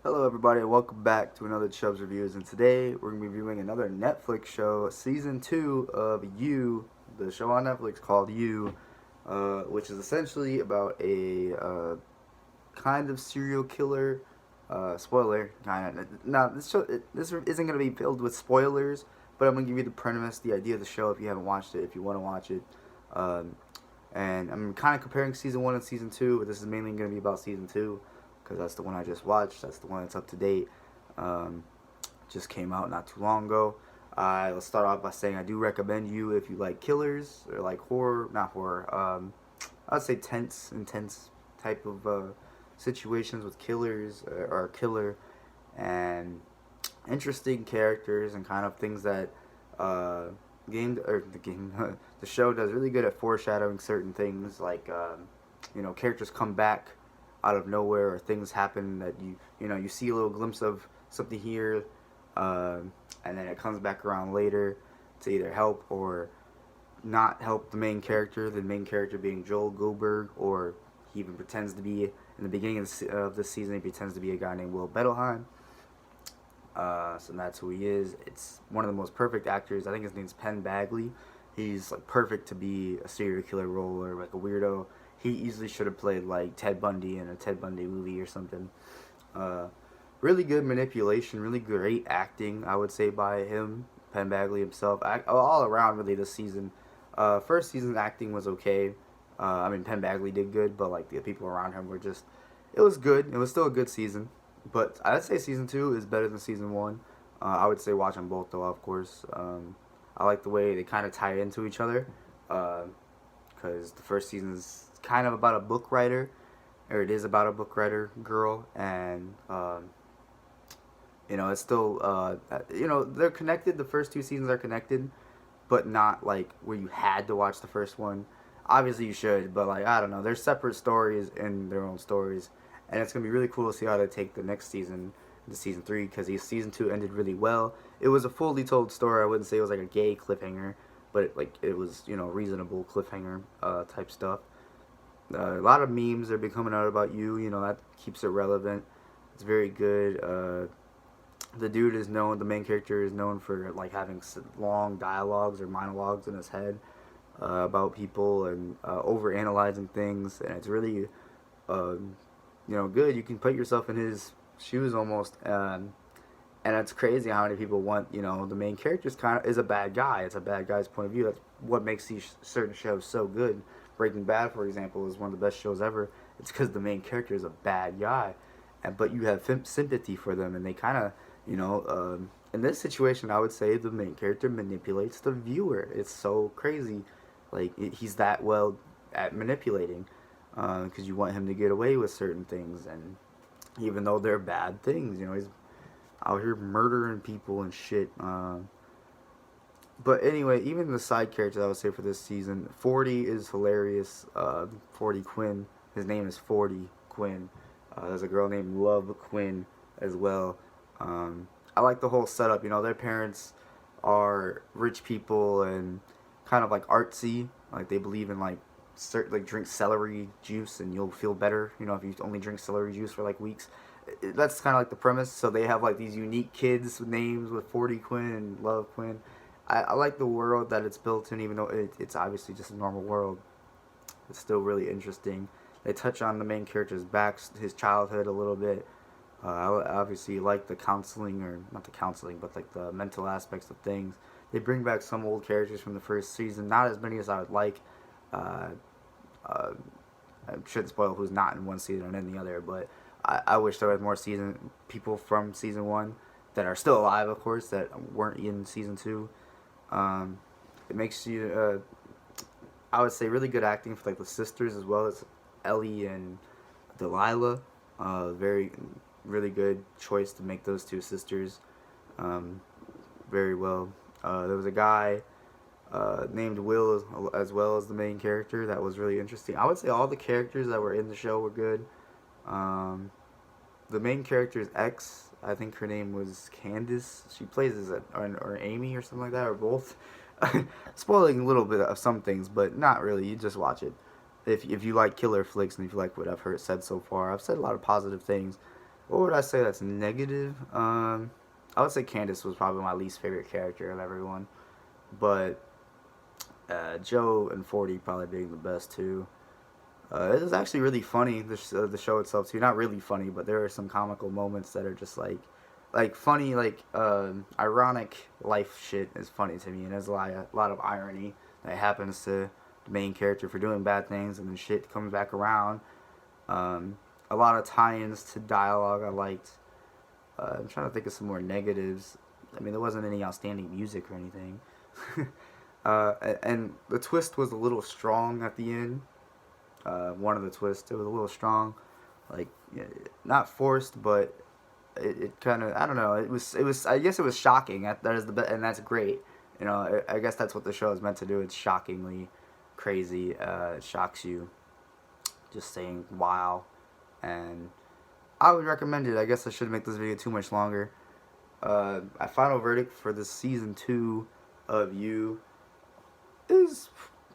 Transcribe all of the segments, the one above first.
Hello, everybody, and welcome back to another Chubbs Reviews. And today we're going to be reviewing another Netflix show, season 2 of You, the show on Netflix called You, which is essentially about a kind of serial killer. Spoiler, kind of. Now, this isn't going to be filled with spoilers, but I'm going to give you the premise, the idea of the show if you haven't watched it, if you want to watch it. Um, and I'm kind of comparing season 1 and season 2, but this is mainly going to be about season 2 because that's the one I just watched. That's the one that's up to date. Um, just came out not too long ago. Let's start off by saying I do recommend You if you like killers or like horror, not horror. I'd say intense type of situations with killers or a killer and interesting characters and kind of things that uh, the show does really good at foreshadowing certain things like characters come back out of nowhere or things happen that you see a little glimpse of something here, uh, and then it comes back around later to either help or not help the main character. The main character being Joel Goldberg, or he even pretends to be in the beginning of the season. He pretends to be a guy named Will Bettelheim. So that's who he is. It's one of the most perfect actors. I think his name's Penn Bagley. He's like perfect to be a serial killer role or like a weirdo. He easily should have played like Ted Bundy in a Ted Bundy movie or something. Uh, really good manipulation, really great acting, I would say, by him, Penn Bagley himself. All around, really, this season. First season acting was okay. Penn Bagley did good, but like the people around him were just. It was good. It was still a good season, but I'd say season 2 is better than season 1. I would say watch them both, though. Of course, I like the way they kind of tie into each other, because the first season is kind of about a book writer, or it is about a book writer girl, and it's still they're connected. The first two seasons are connected, but not like where you had to watch the first one. Obviously, you should, but like I don't know, they're separate stories in their own stories, and it's gonna be really cool to see how they take the next season, the season 3, because season 2 ended really well. It was a fully told story. I wouldn't say it was like a gay cliffhanger, but it was reasonable cliffhanger type stuff. A lot of memes are becoming out about You. That keeps it relevant. It's very good. The dude is known. The main character is known for like having long dialogues or monologues in his head about people and over analyzing things, and it's really good. You can put yourself in his shoes almost, and it's crazy how many people want the main character is a bad guy. It's a bad guy's point of view. That's what makes these certain shows so good. Breaking Bad, for example, is one of the best shows ever. It's because the main character is a bad guy, but you have sympathy for them, and they kind of in this situation, I would say the main character manipulates the viewer. It's so crazy, he's that well at manipulating, because you want him to get away with certain things, and even though they're bad things, he's out here murdering people and shit. But anyway, even the side characters I would say for this season, 40 is hilarious. 40 Quinn, his name is 40 Quinn. There's a girl named Love Quinn as well. I like the whole setup. Their parents are rich people and kind of like artsy. Like they believe in drink celery juice and you'll feel better. If you only drink celery juice for like weeks. That's kind of like the premise. So they have like these unique kids with names with 40 Quinn and Love Quinn. I like the world that it's built in, even though it's obviously just a normal world. It's still really interesting. They touch on the main character's back, his childhood a little bit. I obviously like the counseling, or not the counseling, but like the mental aspects of things. They bring back some old characters from the first season, not as many as I would like. Uh, uh, I shouldn't spoil who's not in one season and in the other, but I wish there was more season people from season 1 that are still alive, of course, that weren't in season 2. Um, it makes you, I would say, really good acting for like the sisters as well as Ellie and Delilah. Very, really good choice to make those two sisters um, very well. There was a guy named Will as well as the main character that was really interesting. I would say all the characters that were in the show were good. Um, the main character's ex, I think her name was Candace. She plays as or Amy or something like that, or both. Spoiling a little bit of some things, but not really. You just watch it. If you like killer flicks and if you like what I've said so far, I've said a lot of positive things. What would I say that's negative? I would say Candace was probably my least favorite character of everyone, but Joe and 40 probably being the best too. It was actually really funny. The show itself too. Not really funny, but there are some comical moments that are just like funny, like ironic life shit is funny to me, and there's a lot of irony that happens to the main character for doing bad things, and then shit comes back around. Um, a lot of tie-ins to dialogue I liked. I'm trying to think of some more negatives. I mean, there wasn't any outstanding music or anything. And the twist was a little strong at the end. One of the twists, it was a little strong, like not forced, but it kind of, I don't know. It was I guess it was shocking. That is and that's great. I guess that's what the show is meant to do. It's shockingly crazy. It shocks you, just saying wow, and I would recommend it. I guess I shouldn't make this video too much longer. My final verdict for the season 2 of You is,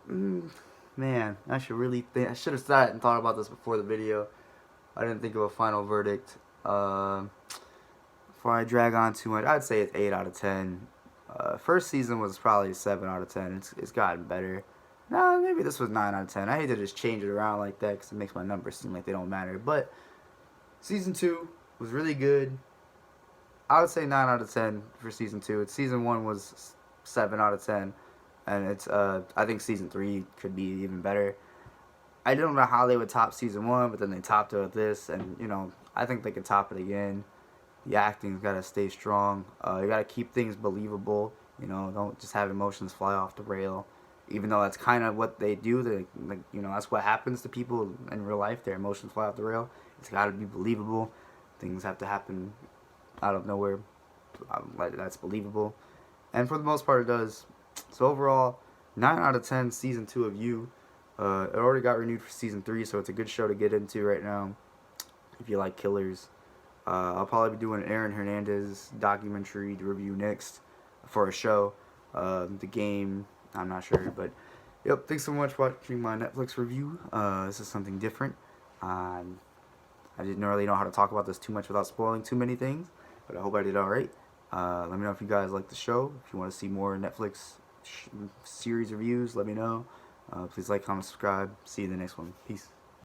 man, I should really think. I should have sat and thought about this before the video. I didn't think of a final verdict. Before I drag on too much, I'd say it's 8 out of 10. First season was probably 7 out of 10. It's gotten better. Nah, maybe this was 9 out of 10. I hate to just change it around like that because it makes my numbers seem like they don't matter. But season 2 was really good. I would say 9 out of 10 for season 2. Season 1 was 7 out of 10. And I think season 3 could be even better. I don't know how they would top season 1, but then they topped it with this. And, I think they could top it again. The acting's got to stay strong. You got to keep things believable. Don't just have emotions fly off the rail. Even though that's kind of what they do. That's what happens to people in real life. Their emotions fly off the rail. It's got to be believable. Things have to happen out of nowhere. That's believable. And for the most part, it does. So overall, 9 out of 10 season 2 of You. It already got renewed for season 3, so it's a good show to get into right now if you like killers. I'll probably be doing an Aaron Hernandez documentary to review next for a show. The game, I'm not sure, but yep. Thanks so much for watching my Netflix review. This is something different. I didn't really know how to talk about this too much without spoiling too many things, but I hope I did alright. Let me know if you guys like the show. If you want to see more Netflix series reviews, let me know. Please like, comment, subscribe. See you in the next one. Peace.